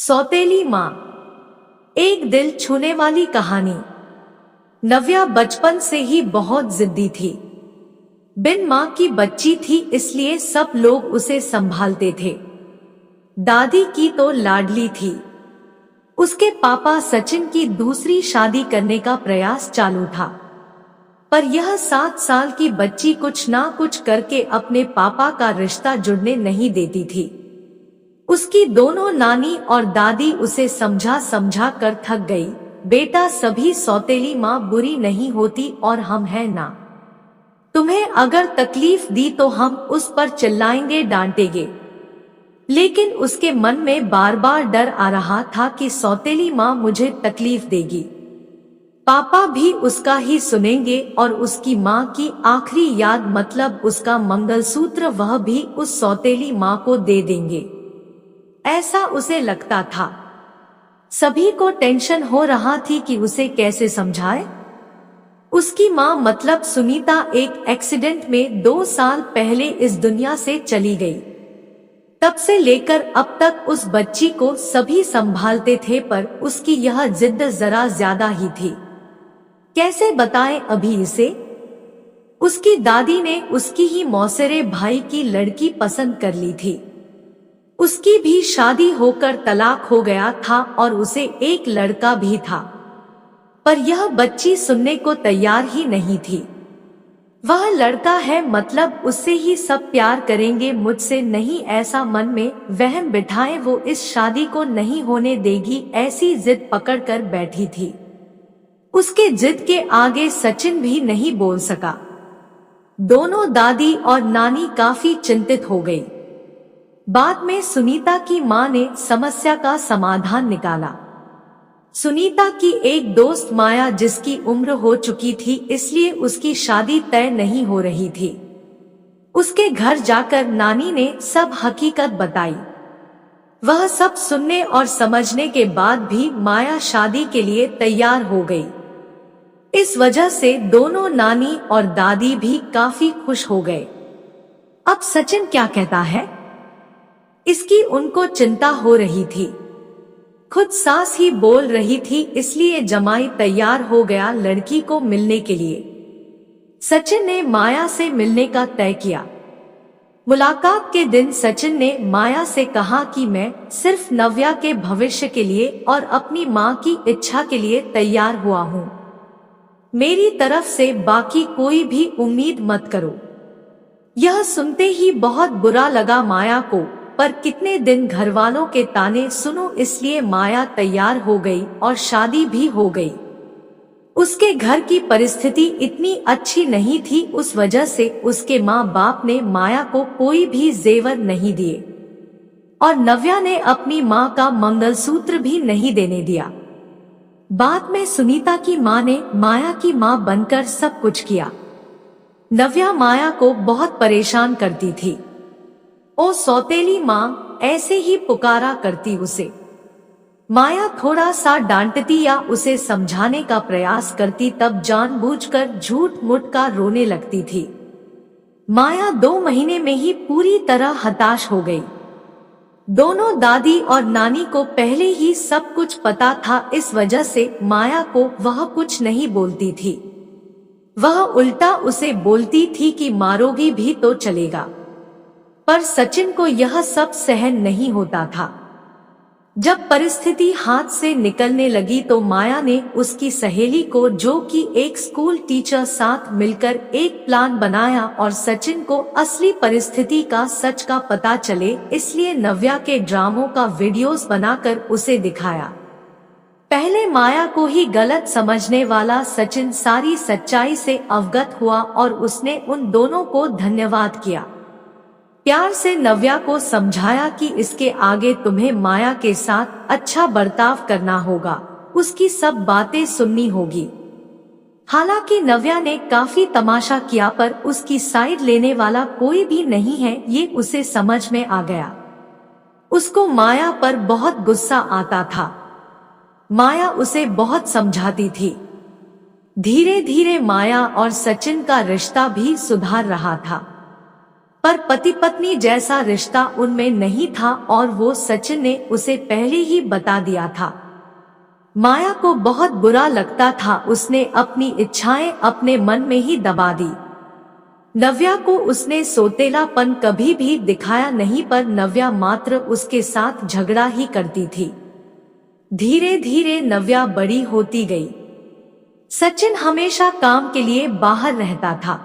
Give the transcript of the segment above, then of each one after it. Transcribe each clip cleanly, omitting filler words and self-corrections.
सौतेली माँ। एक दिल छूने वाली कहानी। नव्या बचपन से ही बहुत जिद्दी थी। बिन माँ की बच्ची थी, इसलिए सब लोग उसे संभालते थे। दादी की तो लाडली थी। उसके पापा सचिन की दूसरी शादी करने का प्रयास चालू था, पर यह 7 साल की बच्ची कुछ ना कुछ करके अपने पापा का रिश्ता जुड़ने नहीं देती थी। उसकी दोनों नानी और दादी उसे समझा समझा कर थक गई। बेटा, सभी सौतेली माँ बुरी नहीं होती और हम हैं ना। तुम्हें अगर तकलीफ दी तो हम उस पर चिल्लाएंगे, डांटेंगे। लेकिन उसके मन में बार बार डर आ रहा था कि सौतेली माँ मुझे तकलीफ देगी। पापा भी उसका ही सुनेंगे और उसकी माँ की आखिरी याद, मतलब उसका मंगलसूत्र, वह भी उस सौतेली माँ को दे देंगे। ऐसा उसे लगता था। सभी को टेंशन हो रहा थी कि उसे कैसे समझाए। उसकी माँ मतलब सुनीता एक एक्सीडेंट में 2 साल पहले इस दुनिया से चली गई। तब से लेकर अब तक उस बच्ची को सभी संभालते थे, पर उसकी यह जिद जरा ज्यादा ही थी। कैसे बताएं अभी इसे। उसकी दादी ने उसकी ही मौसेरे भाई की लड़की पसंद कर ली थी। उसकी भी शादी होकर तलाक हो गया था और उसे एक लड़का भी था, पर यह बच्ची सुनने को तैयार ही नहीं थी। वह लड़का है, मतलब उससे ही सब प्यार करेंगे, मुझसे नहीं, ऐसा मन में वहम बिठाए वो इस शादी को नहीं होने देगी, ऐसी जिद पकड़कर बैठी थी। उसके जिद के आगे सचिन भी नहीं बोल सका। दोनों दादी और नानी काफी चिंतित हो गई। बाद में सुनीता की माँ ने समस्या का समाधान निकाला। सुनीता की एक दोस्त माया, जिसकी उम्र हो चुकी थी, इसलिए उसकी शादी तय नहीं हो रही थी। उसके घर जाकर नानी ने सब हकीकत बताई। वह सब सुनने और समझने के बाद भी माया शादी के लिए तैयार हो गई। इस वजह से दोनों नानी और दादी भी काफी खुश हो गए। अब सचिन क्या कहता है, इसकी उनको चिंता हो रही थी। खुद सास ही बोल रही थी, इसलिए जमाई तैयार हो गया लड़की को मिलने के लिए। सचिन ने माया से मिलने का तय किया। मुलाकात के दिन सचिन ने माया से कहा कि मैं सिर्फ नव्या के भविष्य के लिए और अपनी माँ की इच्छा के लिए तैयार हुआ हूँ। मेरी तरफ से बाकी कोई भी उम्मीद मत करो। यह सुनते ही बहुत बुरा लगा माया को, पर कितने दिन घरवालों के ताने सुनो, इसलिए माया तैयार हो गई और शादी भी हो गई। उसके घर की परिस्थिति इतनी अच्छी नहीं थी, उस वजह से उसके माँ बाप ने माया को कोई भी जेवर नहीं दिए और नव्या ने अपनी माँ का मंगलसूत्र भी नहीं देने दिया। बाद में सुनीता की माँ ने माया की माँ बनकर सब कुछ किया। नव्या माया को बहुत परेशान करती थी। ओ सौतेली माँ, ऐसे ही पुकारा करती उसे। माया थोड़ा सा डांटती या उसे समझाने का प्रयास करती, तब जानबूझकर झूठ मूठ का रोने लगती थी। माया 2 महीने में ही पूरी तरह हताश हो गई। दोनों दादी और नानी को पहले ही सब कुछ पता था, इस वजह से माया को वह कुछ नहीं बोलती थी। वह उल्टा उसे बोलती थी कि मारोगी भी तो चलेगा। पर सचिन को यह सब सहन नहीं होता था। जब परिस्थिति हाथ से निकलने लगी तो माया ने उसकी सहेली को, जो कि एक स्कूल टीचर, साथ मिलकर एक प्लान बनाया और सचिन को असली परिस्थिति का, सच का पता चले, इसलिए नव्या के ड्रामों का वीडियोस बनाकर उसे दिखाया। पहले माया को ही गलत समझने वाला सचिन सारी सच्चाई से अवगत हुआ और उसने उन दोनों को धन्यवाद किया। प्यार से नव्या को समझाया कि इसके आगे तुम्हें माया के साथ अच्छा बर्ताव करना होगा, उसकी सब बातें सुननी होगी। हालांकि नव्या ने काफी तमाशा किया, पर उसकी साइड लेने वाला कोई भी नहीं है, ये उसे समझ में आ गया। उसको माया पर बहुत गुस्सा आता था। माया उसे बहुत समझाती थी। धीरे धीरे माया और सचिन का रिश्ता भी सुधार रहा था। पर पति पत्नी जैसा रिश्ता उनमें नहीं था और वो सचिन ने उसे पहले ही बता दिया था। माया को बहुत बुरा लगता था, उसने अपनी इच्छाएं अपने मन में ही दबा दी। नव्या को उसने सोतेलापन कभी भी दिखाया नहीं, पर नव्या मात्र उसके साथ झगड़ा ही करती थी। धीरे धीरे नव्या बड़ी होती गई। सचिन हमेशा काम के लिए बाहर रहता था।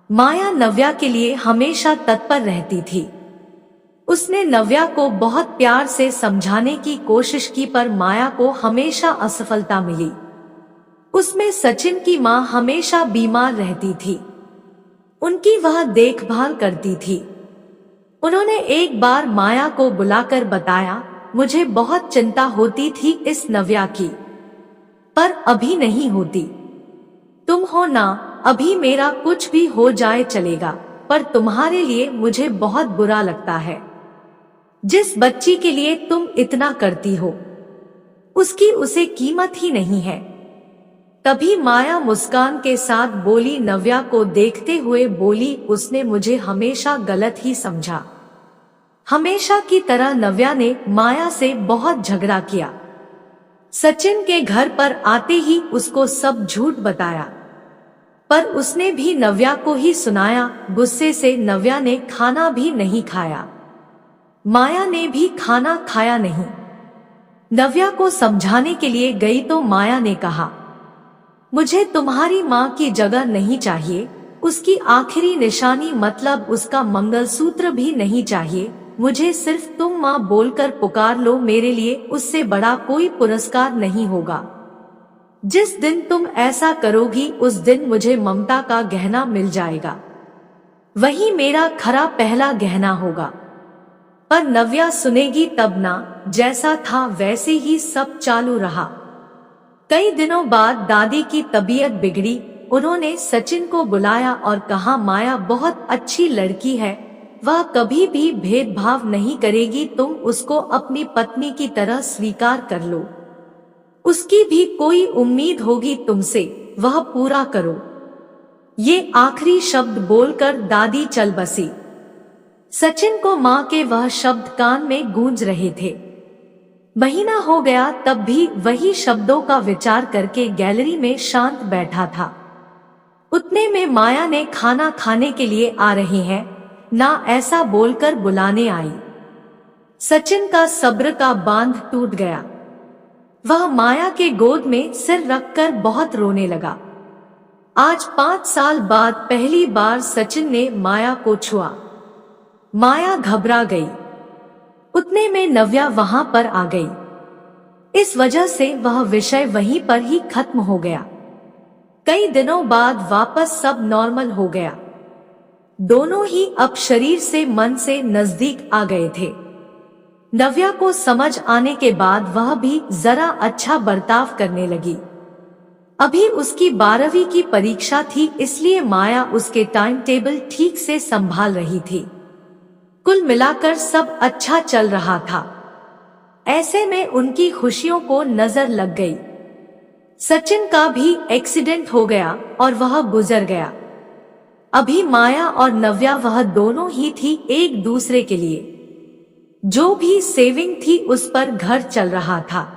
माया नव्या के लिए हमेशा तत्पर रहती थी। उसने नव्या को बहुत प्यार से समझाने की कोशिश की, पर माया को हमेशा असफलता मिली। उसमें सचिन की मां हमेशा बीमार रहती थी। उनकी वह देखभाल करती थी। उन्होंने एक बार माया को बुलाकर बताया, मुझे बहुत चिंता होती थी इस नव्या की, पर अभी नहीं होती। तुम हो ना, अभी मेरा कुछ भी हो जाए चलेगा, पर तुम्हारे लिए मुझे बहुत बुरा लगता है। जिस बच्ची के लिए तुम इतना करती हो, उसकी उसे कीमत ही नहीं है। तभी माया मुस्कान के साथ बोली, नव्या को देखते हुए बोली, उसने मुझे हमेशा गलत ही समझा। हमेशा की तरह नव्या ने माया से बहुत झगड़ा किया। सचिन के घर पर आते ही उसको सब झूठ बताया, पर उसने भी नव्या को ही सुनाया। गुस्से से नव्या ने खाना भी नहीं खाया। माया ने भी खाना खाया नहीं। नव्या को समझाने के लिए गई तो माया ने कहा, मुझे तुम्हारी माँ की जगह नहीं चाहिए, उसकी आखिरी निशानी मतलब उसका मंगलसूत्र भी नहीं चाहिए। मुझे सिर्फ तुम माँ बोलकर पुकार लो, मेरे लिए उससे बड़ा कोई पुरस्कार नहीं होगा। जिस दिन तुम ऐसा करोगी उस दिन मुझे ममता का गहना मिल जाएगा, वही मेरा खरा पहला गहना होगा। पर नव्या सुनेगी तब ना, जैसा था वैसे ही सब चालू रहा। कई दिनों बाद दादी की तबीयत बिगड़ी। उन्होंने सचिन को बुलाया और कहा, माया बहुत अच्छी लड़की है, वह कभी भी भेदभाव नहीं करेगी, तुम उसको अपनी पत्नी की तरह स्वीकार कर लो। उसकी भी कोई उम्मीद होगी तुमसे, वह पूरा करो। ये आखिरी शब्द बोलकर दादी चल बसी। सचिन को माँ के वह शब्द कान में गूंज रहे थे। महीना हो गया तब भी वही शब्दों का विचार करके गैलरी में शांत बैठा था। उतने में माया ने खाना खाने के लिए आ रहे हैं ना ऐसा बोलकर बुलाने आई। सचिन का सब्र का बांध टूट गया। वह माया के गोद में सिर रखकर बहुत रोने लगा। आज 5 साल बाद पहली बार सचिन ने माया को छुआ। माया घबरा गई। उतने में नव्या वहां पर आ गई। इस वजह से वह विषय वहीं पर ही खत्म हो गया। कई दिनों बाद वापस सब नॉर्मल हो गया। दोनों ही अब शरीर से मन से नजदीक आ गए थे। नव्या को समझ आने के बाद वह भी जरा अच्छा बर्ताव करने लगी। अभी उसकी 12वीं की परीक्षा थी, इसलिए माया उसके टाइम टेबल ठीक से संभाल रही थी। कुल मिलाकर सब अच्छा चल रहा था। ऐसे में उनकी खुशियों को नजर लग गई। सचिन का भी एक्सीडेंट हो गया और वह गुजर गया। अभी माया और नव्या वह दोनों ही थी एक दूसरे के लिए। जो भी सेविंग थी उस पर घर चल रहा था।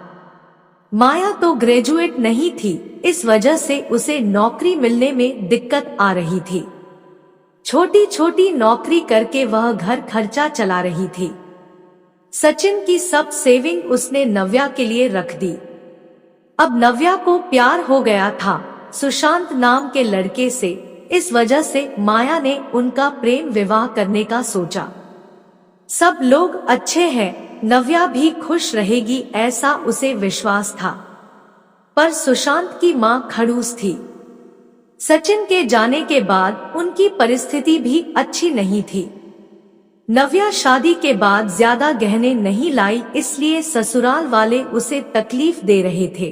माया तो ग्रेजुएट नहीं थी, इस वजह से उसे नौकरी मिलने में दिक्कत आ रही थी। छोटी छोटी नौकरी करके वह घर खर्चा चला रही थी। सचिन की सब सेविंग उसने नव्या के लिए रख दी। अब नव्या को प्यार हो गया था सुशांत नाम के लड़के से, इस वजह से माया ने उनका प्रेम विवाह करने का सोचा। सब लोग अच्छे हैं, नव्या भी खुश रहेगी ऐसा उसे विश्वास था। पर सुशांत की मां खड़ूस थी। सचिन के जाने के बाद उनकी परिस्थिति भी अच्छी नहीं थी। नव्या शादी के बाद ज्यादा गहने नहीं लाई, इसलिए ससुराल वाले उसे तकलीफ दे रहे थे।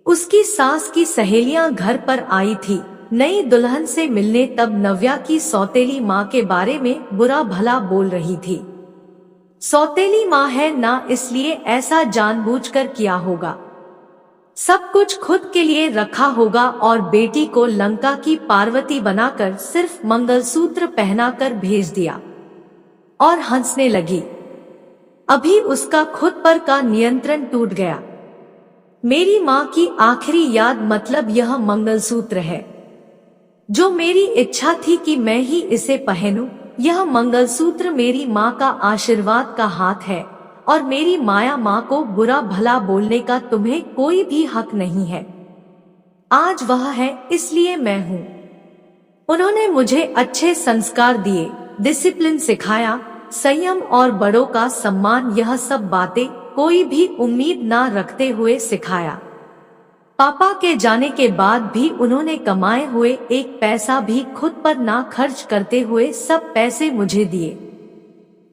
उसकी सास की सहेलियां घर पर आई थी नई दुल्हन से मिलने, तब नव्या की सौतेली माँ के बारे में बुरा भला बोल रही थी। सौतेली माँ है ना, इसलिए ऐसा जानबूझकर किया होगा। सब कुछ खुद के लिए रखा होगा और बेटी को लंका की पार्वती बनाकर सिर्फ मंगलसूत्र पहनाकर भेज दिया और हंसने लगी। अभी उसका खुद पर का नियंत्रण टूट गया। मेरी माँ की आखिरी याद मतलब यह मंगलसूत्र है, जो मेरी इच्छा थी कि मैं ही इसे पहनूं। यह मंगलसूत्र मेरी माँ का आशीर्वाद का हाथ है और मेरी माया माँ को बुरा भला बोलने का तुम्हें कोई भी हक नहीं है। आज वह है, इसलिए मैं हूँ। उन्होंने मुझे अच्छे संस्कार दिए, डिसिप्लिन सिखाया, संयम और बड़ों का सम्मान, यह सब बातें कोई भी उम्मीद ना रखते हुए सिखाया। पापा के जाने के बाद भी उन्होंने कमाए हुए एक पैसा भी खुद पर ना खर्च करते हुए सब पैसे मुझे दिए।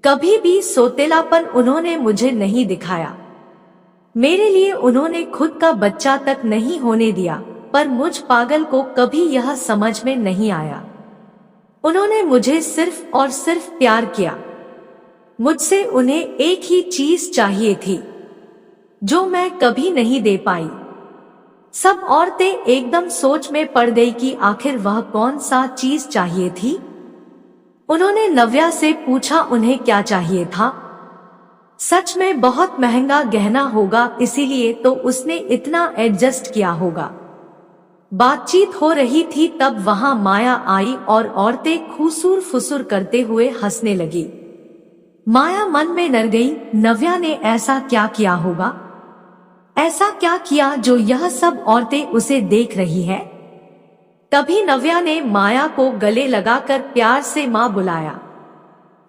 कभी भी सोतेलापन उन्होंने मुझे नहीं दिखाया। मेरे लिए उन्होंने खुद का बच्चा तक नहीं होने दिया, पर मुझ पागल को कभी यह समझ में नहीं आया। उन्होंने मुझे सिर्फ और सिर्फ प्यार किया। मुझसे उन्हें एक ही चीज चाहिए थी, जो मैं कभी नहीं दे पाई। सब औरतें एकदम सोच में पड़ गई कि आखिर वह कौन सा चीज चाहिए थी। उन्होंने नव्या से पूछा उन्हें क्या चाहिए था। सच में बहुत महंगा गहना होगा, इसीलिए तो उसने इतना एडजस्ट किया होगा। बातचीत हो रही थी तब वहां माया आई और औरतें खुसूर फुसूर करते हुए हंसने लगी। माया मन में डर गई, नव्या ने ऐसा क्या किया होगा, ऐसा क्या किया जो यह सब औरतें उसे देख रही है। तभी नव्या ने माया को गले लगाकर प्यार से माँ बुलाया।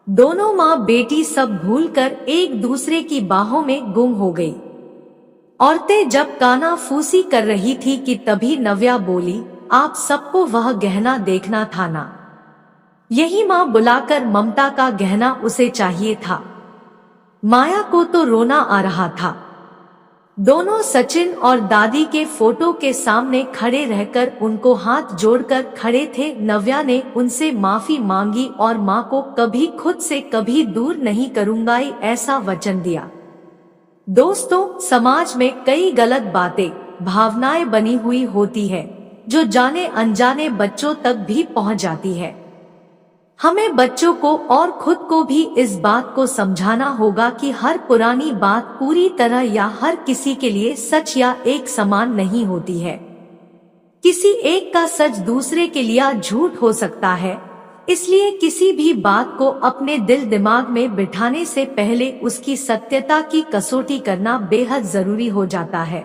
दोनों माँ बेटी सब भूलकर एक दूसरे की बाहों में गुम हो गई। औरतें जब काना फूसी कर रही थी कि तभी नव्या बोली, आप सबको वह गहना देखना था ना। यही माँ बुलाकर ममता का गहना उसे चाहिए था। माया को तो रोना आ रहा था। दोनों सचिन और दादी के फोटो के सामने खड़े रहकर उनको हाथ जोड़कर खड़े थे। नव्या ने उनसे माफी मांगी और माँ को कभी खुद से कभी दूर नहीं करूंगा ऐसा वचन दिया। दोस्तों, समाज में कई गलत बातें, भावनाएं बनी हुई होती है जो जाने अनजाने बच्चों तक भी पहुंच जाती है। हमें बच्चों को और खुद को भी इस बात को समझाना होगा कि हर पुरानी बात पूरी तरह या हर किसी के लिए सच या एक समान नहीं होती है। किसी एक का सच दूसरे के लिए झूठ हो सकता है। इसलिए किसी भी बात को अपने दिल दिमाग में बिठाने से पहले उसकी सत्यता की कसौटी करना बेहद जरूरी हो जाता है।